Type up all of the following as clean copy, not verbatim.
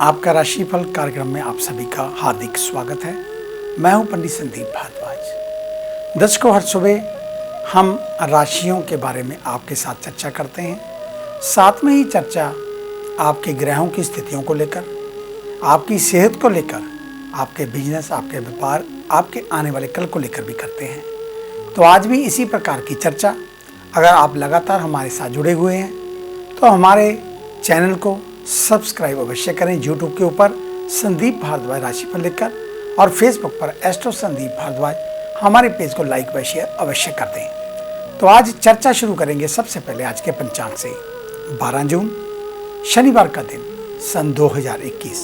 आपका राशिफल कार्यक्रम में आप सभी का हार्दिक स्वागत है। मैं हूं पंडित संदीप भारद्वाज। दर्शकों, हर सुबह हम राशियों के बारे में आपके साथ चर्चा करते हैं। साथ में ही चर्चा आपके ग्रहों की स्थितियों को लेकर, आपकी सेहत को लेकर, आपके बिजनेस, आपके व्यापार, आपके आने वाले कल को लेकर भी करते हैं। तो आज भी इसी प्रकार की चर्चा, अगर आप लगातार हमारे साथ जुड़े हुए हैं तो हमारे चैनल को सब्सक्राइब अवश्य करें। यूट्यूब के ऊपर संदीप भारद्वाज राशिफल लिखकर और फेसबुक पर एस्ट्रो संदीप भारद्वाज हमारे पेज को लाइक व शेयर अवश्य कर दें। तो आज चर्चा शुरू करेंगे सबसे पहले आज के पंचांग से। 12 जून शनिवार का दिन, सन 2021,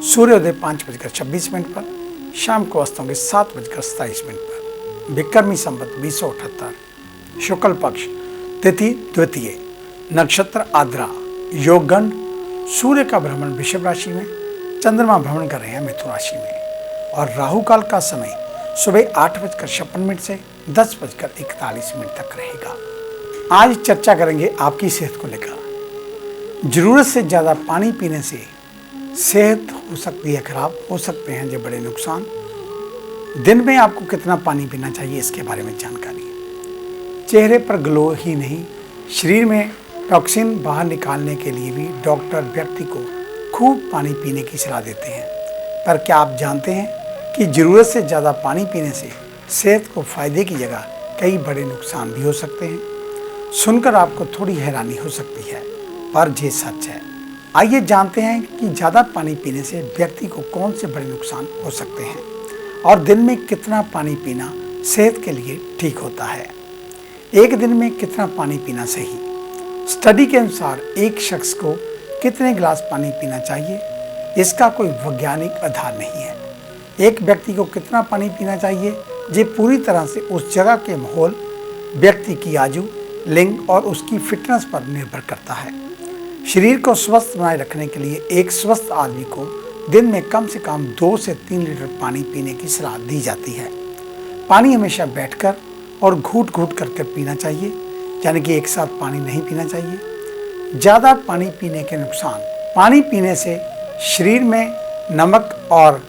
सूर्योदय 5:26 पर, शाम को अस्त होंगे 7:27 पर, विक्रमी संवत 2078, शुक्ल पक्ष, तिथि द्वितीय, नक्षत्र आद्रा, योग गण, सूर्य का भ्रमण वृषभ राशि में, चंद्रमा भ्रमण कर रहे हैं मिथुन राशि में, और राहु काल का समय सुबह 8:56 से 10:41 तक रहेगा। आज चर्चा करेंगे आपकी सेहत को लेकर। जरूरत से ज़्यादा पानी पीने से सेहत हो सकती है खराब, हो सकते हैं जो बड़े नुकसान। दिन में आपको कितना पानी पीना चाहिए, इसके बारे में जानकारी। चेहरे पर ग्लो ही नहीं, शरीर में टॉक्सिन बाहर निकालने के लिए भी डॉक्टर व्यक्ति को खूब पानी पीने की सलाह देते हैं। पर क्या आप जानते हैं कि ज़रूरत से ज़्यादा पानी पीने से सेहत को फायदे की जगह कई बड़े नुकसान भी हो सकते हैं। सुनकर आपको थोड़ी हैरानी हो सकती है, पर ये सच है। आइए जानते हैं कि ज़्यादा पानी पीने से व्यक्ति को कौन से बड़े नुकसान हो सकते हैं और दिन में कितना पानी पीना सेहत के लिए ठीक होता है। एक दिन में कितना पानी पीना सही? स्टडी के अनुसार एक शख्स को कितने गिलास पानी पीना चाहिए, इसका कोई वैज्ञानिक आधार नहीं है। एक व्यक्ति को कितना पानी पीना चाहिए, ये पूरी तरह से उस जगह के माहौल, व्यक्ति की आयु, लिंग और उसकी फिटनेस पर निर्भर करता है। शरीर को स्वस्थ बनाए रखने के लिए एक स्वस्थ आदमी को दिन में कम से कम 2 से 3 लीटर पानी पीने की सलाह दी जाती है। पानी हमेशा बैठकर और घूट घूट कर पीना चाहिए, यानी कि एक साथ पानी नहीं पीना चाहिए। ज़्यादा पानी पीने के नुकसान। पानी पीने से शरीर में नमक और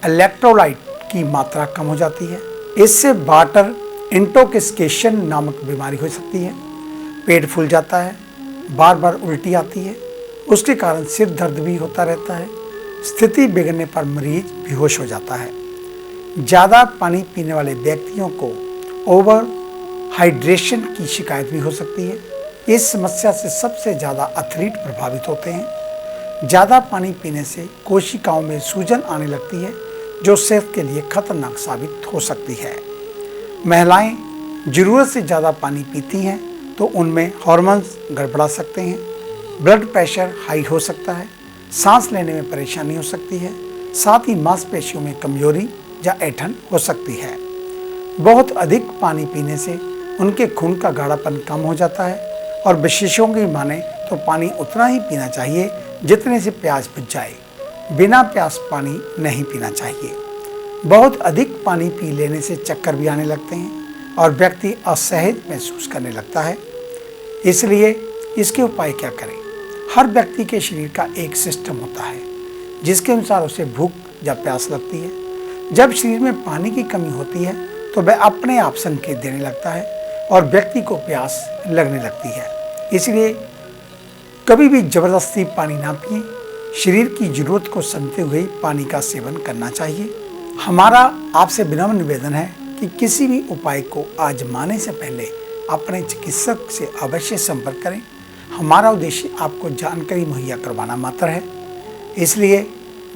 इलेक्ट्रोलाइट की मात्रा कम हो जाती है। इससे वाटर इंटॉक्सिकेशन नामक बीमारी हो सकती है। पेट फूल जाता है, बार बार उल्टी आती है, उसके कारण सिर दर्द भी होता रहता है। स्थिति बिगड़ने पर मरीज बेहोश हो जाता है। ज़्यादा पानी पीने वाले व्यक्तियों को ओवर हाइड्रेशन की शिकायत भी हो सकती है। इस समस्या से सबसे ज़्यादा एथलीट प्रभावित होते हैं। ज़्यादा पानी पीने से कोशिकाओं में सूजन आने लगती है, जो सेहत के लिए खतरनाक साबित हो सकती है। महिलाएं ज़रूरत से ज़्यादा पानी पीती हैं तो उनमें हार्मोन्स गड़बड़ा सकते हैं, ब्लड प्रेशर हाई हो सकता है, सांस लेने में परेशानी हो सकती है, साथ ही मांसपेशियों में कमजोरी या ऐंठन हो सकती है। बहुत अधिक पानी पीने से उनके खून का गाढ़ापन कम हो जाता है, और विशेषज्ञों की माने तो पानी उतना ही पीना चाहिए जितने से प्यास बुझ जाए। बिना प्यास पानी नहीं पीना चाहिए। बहुत अधिक पानी पी लेने से चक्कर भी आने लगते हैं और व्यक्ति असहज महसूस करने लगता है। इसलिए इसके उपाय क्या करें? हर व्यक्ति के शरीर का एक सिस्टम होता है जिसके अनुसार उसे भूख या प्यास लगती है। जब शरीर में पानी की कमी होती है तो वह अपने आप संकेत देने लगता है और व्यक्ति को प्यास लगने लगती है। इसलिए कभी भी जबरदस्ती पानी ना पिएं। शरीर की जरूरत को समझते हुए पानी का सेवन करना चाहिए। हमारा आपसे विनम्र निवेदन है कि किसी भी उपाय को आजमाने से पहले अपने चिकित्सक से अवश्य संपर्क करें। हमारा उद्देश्य आपको जानकारी मुहैया करवाना मात्र है। इसलिए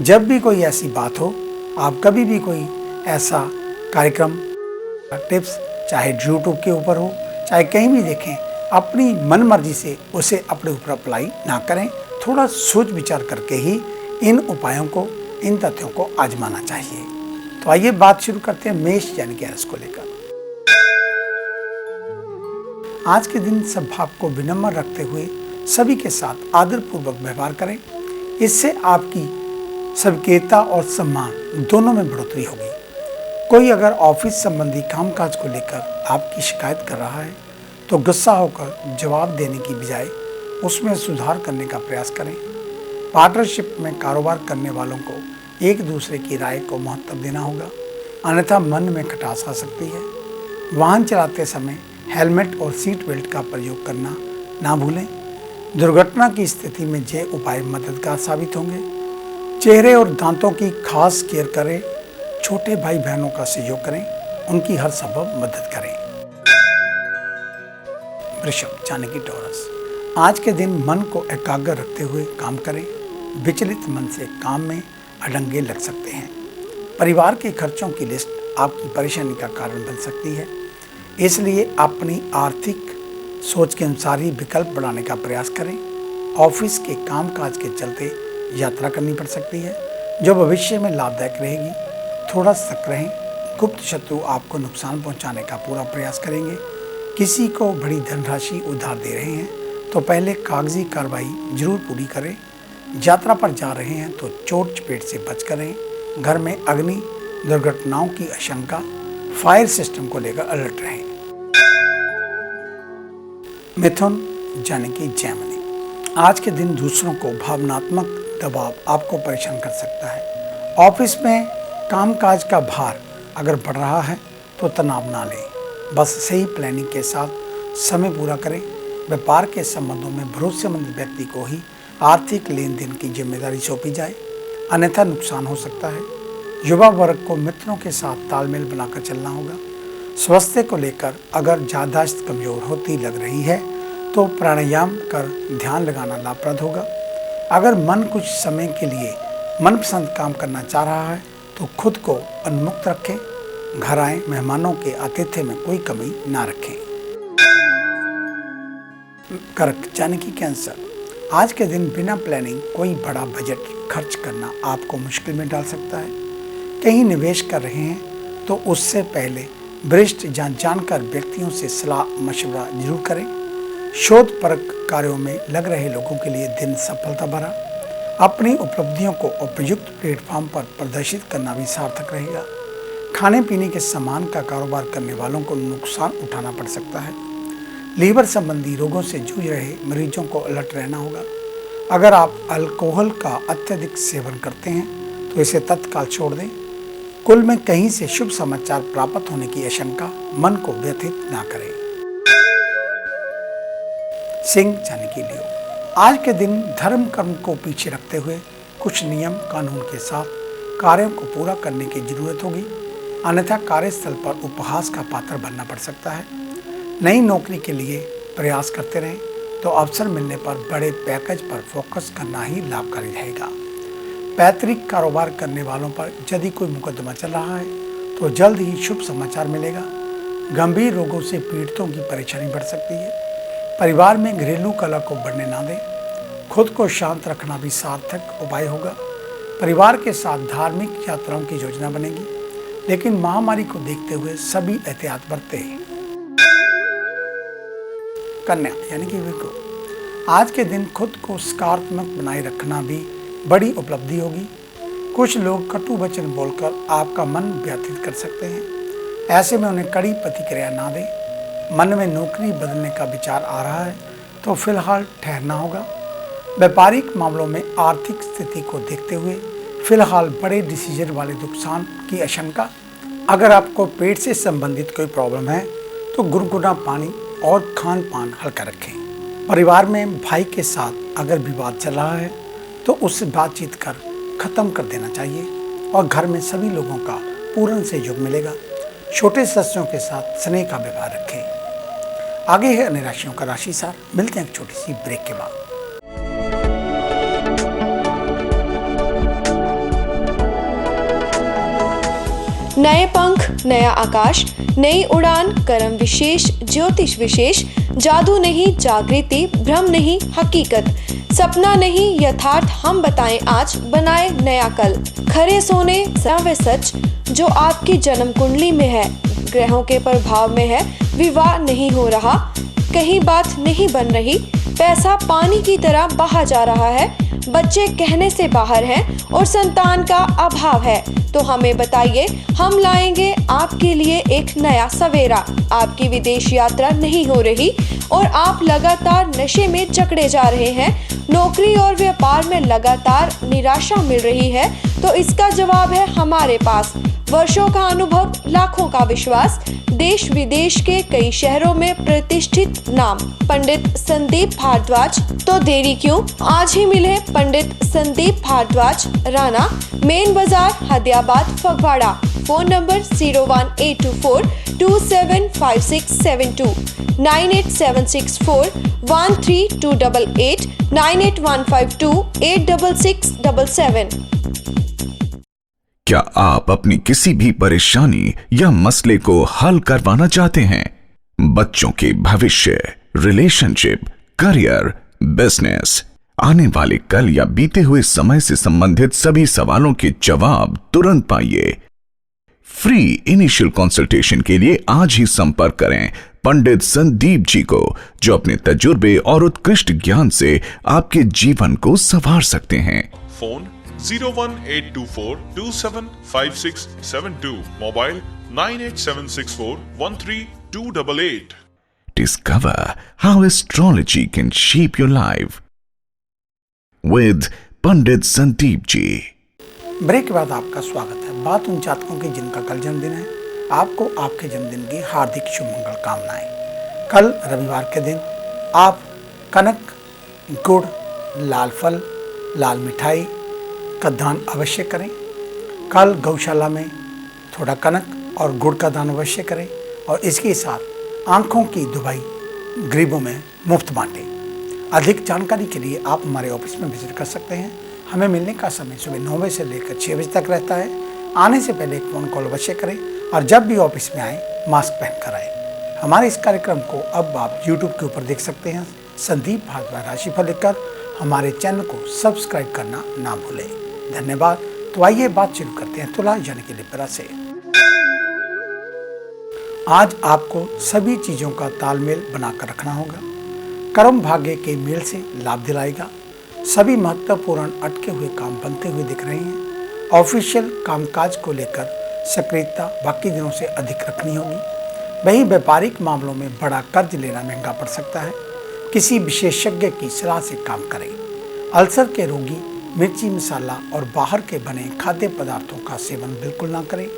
जब भी कोई ऐसी बात हो, आप कभी भी कोई ऐसा कार्यक्रम, टिप्स, चाहे यूट्यूब के ऊपर हो चाहे कहीं भी देखें, अपनी मन मर्जी से उसे अपने ऊपर अप्लाई ना करें। थोड़ा सोच विचार करके ही इन उपायों को, इन तथ्यों को आजमाना चाहिए। तो आइए बात शुरू करते हैं मेष यानी कि राशि को लेकर। आज के दिन सब भाव को विनम्र रखते हुए सभी के साथ आदरपूर्वक व्यवहार करें। इससे आपकी सभ्यता और सम्मान दोनों में बढ़ोतरी होगी। कोई अगर ऑफिस संबंधी कामकाज को लेकर आपकी शिकायत कर रहा है तो गुस्सा होकर जवाब देने की बजाय उसमें सुधार करने का प्रयास करें। पार्टनरशिप में कारोबार करने वालों को एक दूसरे की राय को महत्व देना होगा, अन्यथा मन में खटास आ सकती है। वाहन चलाते समय हेलमेट और सीट बेल्ट का प्रयोग करना ना भूलें। दुर्घटना की स्थिति में ये उपाय मददगार साबित होंगे। चेहरे और दांतों की खास केयर करें। छोटे भाई बहनों का सहयोग करें, उनकी हर संभव मदद करें। वृषभ यानी कि टॉरस, आज के दिन मन को एकाग्र रखते हुए काम करें। विचलित मन से काम में अड़ंगे लग सकते हैं। परिवार के खर्चों की लिस्ट आपकी परेशानी का कारण बन सकती है, इसलिए अपनी आर्थिक सोच के अनुसार ही विकल्प बढ़ाने का प्रयास करें। ऑफिस के कामकाज के चलते यात्रा करनी पड़ सकती है, जो भविष्य में लाभदायक रहेगी। थोड़ा सतर्क रहें। गुप्त शत्रु आपको नुकसान पहुंचाने का पूरा प्रयास करेंगे। किसी को बड़ी धनराशि उधार दे रहे हैं तो पहले कागजी कार्रवाई जरूर पूरी करें। यात्रा पर जा रहे हैं तो चोट चपेट से बच कर रहें। घर में अग्नि दुर्घटनाओं की आशंका, फायर सिस्टम को लेकर अलर्ट रहें। मिथुन यानी कि जेमिनी, आज के दिन दूसरों को भावनात्मक दबाव आपको परेशान कर सकता है। ऑफिस में कामकाज का भार अगर बढ़ रहा है तो तनाव ना लें, बस सही प्लानिंग के साथ समय पूरा करें। व्यापार के संबंधों में भरोसेमंद व्यक्ति को ही आर्थिक लेन देन की जिम्मेदारी सौंपी जाए, अन्यथा नुकसान हो सकता है। युवा वर्ग को मित्रों के साथ तालमेल बनाकर चलना होगा। स्वास्थ्य को लेकर अगर याददाश्त कमजोर होती लग रही है तो प्राणायाम कर ध्यान लगाना लाभप्रद होगा। अगर मन कुछ समय के लिए मनपसंद काम करना चाह रहा है तो खुद को उन्मुक्त रखें। घर आए मेहमानों के आतिथ्य में कोई कमी ना रखें। कर्क यानी कि कैंसर, आज के दिन बिना प्लानिंग कोई बड़ा बजट खर्च करना आपको मुश्किल में डाल सकता है। कहीं निवेश कर रहे हैं तो उससे पहले वरिष्ठ जानकार व्यक्तियों से सलाह मशवरा जरूर करें। शोध परक कार्यों में लग रहे लोगों के लिए दिन सफलता भरा। अपनी उपलब्धियों को उपयुक्त प्लेटफॉर्म पर प्रदर्शित करना भी सार्थक रहेगा। खाने पीने के सामान का कारोबार करने वालों को नुकसान उठाना पड़ सकता है। लीवर संबंधी रोगों से जूझ रहे मरीजों को अलर्ट रहना होगा। अगर आप अल्कोहल का अत्यधिक सेवन करते हैं तो इसे तत्काल छोड़ दें। कुल में कहीं से शुभ समाचार प्राप्त होने की आशंका मन को व्यथित ना करे। सिंह यानी कि लियो, आज के दिन धर्म कर्म को पीछे रखते हुए कुछ नियम कानून के साथ कार्यों को पूरा करने की जरूरत होगी, अन्यथा कार्यस्थल पर उपहास का पात्र बनना पड़ सकता है। नई नौकरी के लिए प्रयास करते रहें तो अवसर मिलने पर बड़े पैकेज पर फोकस करना ही लाभकारी रहेगा। पैतृक कारोबार करने वालों पर यदि कोई मुकदमा चल रहा है तो जल्द ही शुभ समाचार मिलेगा। गंभीर रोगों से पीड़ितों की परेशानी बढ़ सकती है। परिवार में घरेलू कलह को बढ़ने ना दें। खुद को शांत रखना भी सार्थक उपाय होगा। परिवार के साथ धार्मिक यात्राओं की योजना बनेगी, लेकिन महामारी को देखते हुए सभी एहतियात बरतें। कन्या यानी कि विर्गो, आज के दिन खुद को सकारात्मक बनाए रखना भी बड़ी उपलब्धि होगी। कुछ लोग कटु वचन बोलकर आपका मन व्यथित कर सकते हैं, ऐसे में उन्हें कड़ी प्रतिक्रिया ना दें। मन में नौकरी बदलने का विचार आ रहा है तो फिलहाल ठहरना होगा। व्यापारिक मामलों में आर्थिक स्थिति को देखते हुए फिलहाल बड़े डिसीजन वाले नुकसान की आशंका। अगर आपको पेट से संबंधित कोई प्रॉब्लम है तो गुनगुना पानी और खान पान हल्का रखें। परिवार में भाई के साथ अगर विवाद चल रहा है तो उससे बातचीत कर खत्म कर देना चाहिए और घर में सभी लोगों का पूर्ण सहयोग मिलेगा। छोटे सदस्यों के साथ स्नेह का व्यवहार रखें। आगे है अन्य राशियों का राशि सार। मिलते हैं एक छोटी सी ब्रेक के बाद। नए पंख, नया आकाश, नई उड़ान, कर्म विशेष, ज्योतिष विशेष, जादू नहीं जागृति, भ्रम नहीं हकीकत, सपना नहीं यथार्थ, हम बताएं आज, बनाए नया कल। खरे सोने व सच जो आपकी जन्म कुंडली में है, ग्रहों के प्रभाव में है, विवाह नहीं हो रहा, कहीं बात नहीं बन रही, पैसा पानी की तरह बहा जा रहा है, बच्चे कहने से बाहर हैं और संतान का अभाव है, तो हमें बताइए, हम लाएंगे आपके लिए एक नया सवेरा। आपकी विदेश यात्रा नहीं हो रही और आप लगातार नशे में जकड़े जा रहे हैं, नौकरी और व्यापार में लगातार निराशा मिल रही है, तो इसका जवाब है हमारे पास। वर्षों का अनुभव, लाखों का विश्वास, देश विदेश के कई शहरों में प्रतिष्ठित नाम पंडित संदीप भारद्वाज। तो देरी क्यों, आज ही मिले पंडित संदीप भारद्वाज, राणा, मेन बाजार, हदियाबाद, फगवाड़ा। Phone number 01824275672, 9876413288, 9815286677। क्या आप अपनी किसी भी परेशानी या मसले को हल करवाना चाहते हैं? बच्चों के भविष्य, रिलेशनशिप, करियर, बिजनेस, आने वाले कल या बीते हुए समय से संबंधित सभी सवालों के जवाब तुरंत पाइए। फ्री इनिशियल कंसल्टेशन के लिए आज ही संपर्क करें पंडित संदीप जी को, जो अपने तजुर्बे और उत्कृष्ट ज्ञान से आपके जीवन को संवार सकते हैं। Phone 01824275672, mobile 9876413288। Discover how astrology can shape your life with Pandit Sandeep ji. Break के बाद आपका स्वागत है। बात उन जातकों की जिनका कल जन्मदिन है। आपको आपके जन्मदिन की हार्दिक शुभ मंगल कामनाएं। कल रविवार के दिन आप कनक, गुड़, लाल फल, लाल मिठाई का दान अवश्य करें। कल गौशाला में थोड़ा कनक और गुड़ का दान अवश्य करें और इसके साथ आंखों की दवाई गरीबों में मुफ्त बांटें। अधिक जानकारी के लिए आप हमारे ऑफिस में विजिट कर सकते हैं। हमें मिलने का समय सुबह 9 बजे से लेकर 6 बजे तक रहता है। आने से पहले एक फ़ोन कॉल अवश्य करें और जब भी ऑफिस में आएँ मास्क पहन कर आएँ। हमारे इस कार्यक्रम को अब आप यूट्यूब के ऊपर देख सकते हैं। संदीप भारद्वाज राशिफल लिखकर हमारे चैनल को सब्सक्राइब करना ना भूलें। धन्यवाद। तो आइए बात शुरू करते हैं तुला यानी कि लिब्रा से। आज आपको सभी चीज़ों का तालमेल बनाकर रखना होगा। कर्म भाग्य के मेल से लाभ दिलाएगा। सभी महत्वपूर्ण अटके हुए काम बनते हुए दिख रहे हैं। ऑफिशियल कामकाज को लेकर सक्रियता बाकी दिनों से अधिक रखनी होगी। वहीं व्यापारिक मामलों में बड़ा कर्ज लेना महंगा पड़ सकता है। किसी विशेषज्ञ की सलाह से काम करें। अल्सर के रोगी मिर्ची मसाला और बाहर के बने खाद्य पदार्थों का सेवन बिल्कुल ना करें।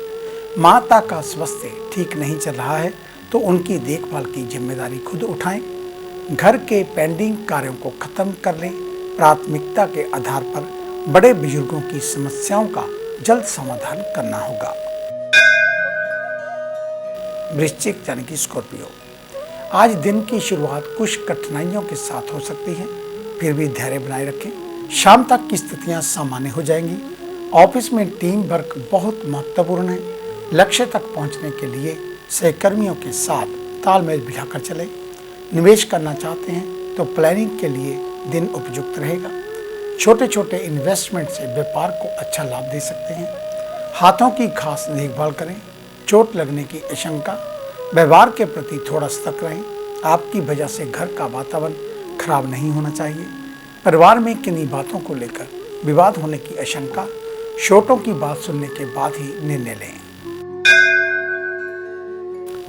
माता का स्वास्थ्य ठीक नहीं चल रहा है तो उनकी देखभाल की जिम्मेदारी खुद उठाएं। घर के पेंडिंग कार्यों को खत्म कर लें। प्राथमिकता के आधार पर बड़े बुजुर्गों की समस्याओं का जल्द समाधान करना होगा। वृश्चिक यानी कि स्कॉर्पियो, आज दिन की शुरुआत कुछ कठिनाइयों के साथ हो सकती है, फिर भी धैर्य बनाए रखें। शाम तक की स्थितियां सामान्य हो जाएंगी। ऑफिस में टीम वर्क बहुत महत्वपूर्ण है। लक्ष्य तक पहुंचने के लिए सहकर्मियों के साथ तालमेल बिठाकर चलें। निवेश करना चाहते हैं तो प्लानिंग के लिए दिन उपयुक्त रहेगा। छोटे छोटे इन्वेस्टमेंट से व्यापार को अच्छा लाभ दे सकते हैं। हाथों की खास देखभाल करें। चोट लगने की आशंका। व्यवहार के प्रति थोड़ा सतर्क रहें। आपकी वजह से घर का वातावरण खराब नहीं होना चाहिए। परिवार में किन्हीं बातों को लेकर विवाद होने की आशंका। छोटों की बात सुनने के बाद ही निर्णय लें।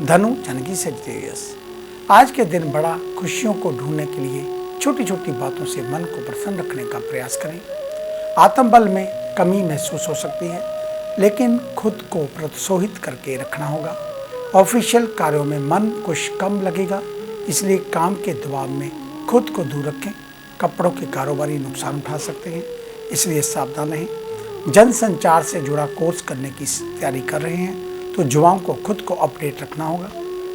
धनु यानी कि सेजिटेरियस, आज के दिन बड़ा खुशियों को ढूंढने के लिए छोटी छोटी बातों से मन को प्रसन्न रखने का प्रयास करें। आत्मबल में कमी महसूस हो सकती है, लेकिन खुद को प्रोत्साहित करके रखना होगा। ऑफिशियल कार्यों में मन कुछ कम लगेगा, इसलिए काम के दबाव में खुद को दूर रखें। कपड़ों के कारोबारी नुकसान उठा सकते हैं, इसलिए सावधान रहें। जनसंचार से जुड़ा कोर्स करने की तैयारी कर रहे हैं तो युवाओं को खुद को अपडेट रखना होगा।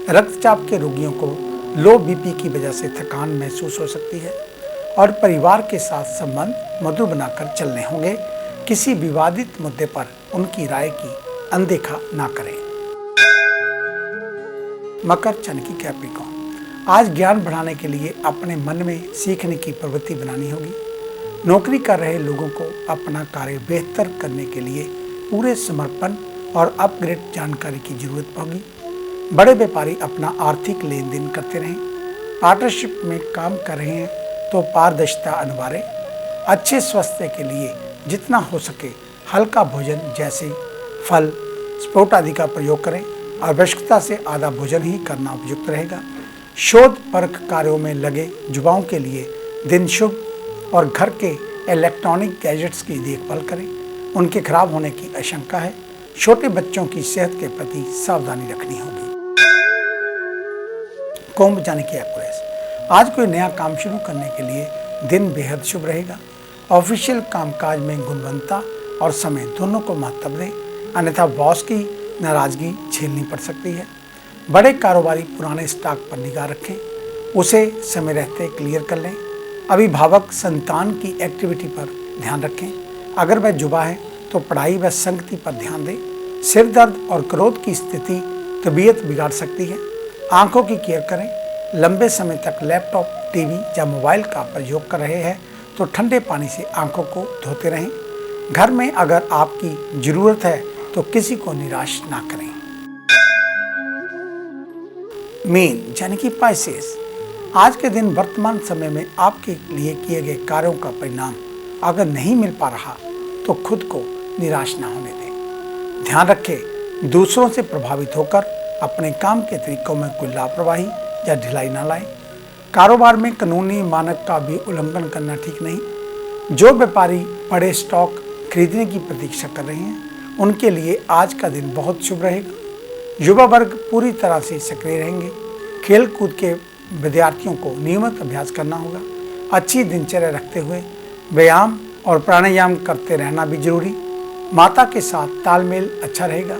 रक्तचाप के रोगियों को लो बीपी की वजह से थकान महसूस हो सकती है और परिवार के साथ संबंध मधुर बनाकर चलने होंगे। किसी विवादित मुद्दे पर उनकी राय की अनदेखा ना करें। मकर यानी कि कैप्रिकॉर्न, आज ज्ञान बढ़ाने के लिए अपने मन में सीखने की प्रवृत्ति बनानी होगी। नौकरी कर रहे लोगों को अपना कार्य बेहतर करने के लिए पूरे समर्पण और अपग्रेड जानकारी की जरूरत होगी। बड़े व्यापारी अपना आर्थिक लेन देन करते रहें। पार्टनरशिप में काम कर रहे हैं तो पारदर्शिता अनिवार्य। अच्छे स्वास्थ्य के लिए जितना हो सके हल्का भोजन जैसे फल, स्प्रोट आदि का प्रयोग करें। आवश्यकता से आधा भोजन ही करना उपयुक्त रहेगा। शोध परख कार्यों में लगे युवाओं के लिए दिन शुभ और घर के इलेक्ट्रॉनिक गैजेट्स की देखभाल करें, उनके खराब होने की आशंका है। छोटे बच्चों की सेहत के प्रति सावधानी रखनी होगी। कुंभ यानी कि एक्वेरियस, आज कोई नया काम शुरू करने के लिए दिन बेहद शुभ रहेगा। ऑफिशियल कामकाज में गुणवत्ता और समय दोनों को महत्व दें, अन्यथा बॉस की नाराजगी झेलनी पड़ सकती है। बड़े कारोबारी पुराने स्टॉक पर निगाह रखें, उसे समय रहते क्लियर कर लें। अभिभावक संतान की एक्टिविटी पर ध्यान रखें, अगर वह युवा है तो पढ़ाई व संगति पर ध्यान दें। सिर दर्द और क्रोध की स्थिति तबीयत बिगाड़ सकती है। आंखों की केयर करें। लंबे समय तक लैपटॉप, टीवी या मोबाइल का प्रयोग कर रहे हैं तो ठंडे पानी से आंखों को धोते रहें। घर में अगर आपकी जरूरत है तो किसी को निराश ना करें। मीन यानी कि पाइसेस, आज के दिन वर्तमान समय में आपके लिए किए गए कार्यों का परिणाम अगर नहीं मिल पा रहा तो खुद को निराश ना होने दें। ध्यान रखें, दूसरों से प्रभावित होकर अपने काम के तरीकों में कोई लापरवाही या ढिलाई ना लाएं। कारोबार में कानूनी मानक का भी उल्लंघन करना ठीक नहीं। जो व्यापारी बड़े स्टॉक खरीदने की प्रतीक्षा कर रहे हैं उनके लिए आज का दिन बहुत शुभ रहेगा। युवा वर्ग पूरी तरह से सक्रिय रहेंगे। खेल कूद के विद्यार्थियों को नियमित अभ्यास करना होगा। अच्छी दिनचर्या रखते हुए व्यायाम और प्राणायाम करते रहना भी जरूरी। माता के साथ तालमेल अच्छा रहेगा,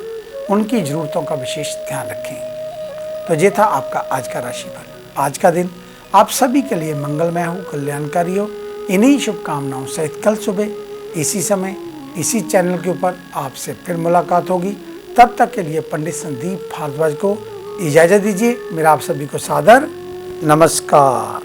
उनकी जरूरतों का विशेष ध्यान रखें। तो ये था आपका आज का राशिफल। आज का दिन आप सभी के लिए मंगलमय हो, कल्याणकारी हो। इन्हीं शुभकामनाओं सहित कल सुबह इसी समय इसी चैनल के ऊपर आपसे फिर मुलाकात होगी। तब तक के लिए पंडित संदीप भारद्वाज को इजाज़त दीजिए। मेरा आप सभी को सादर नमस्कार।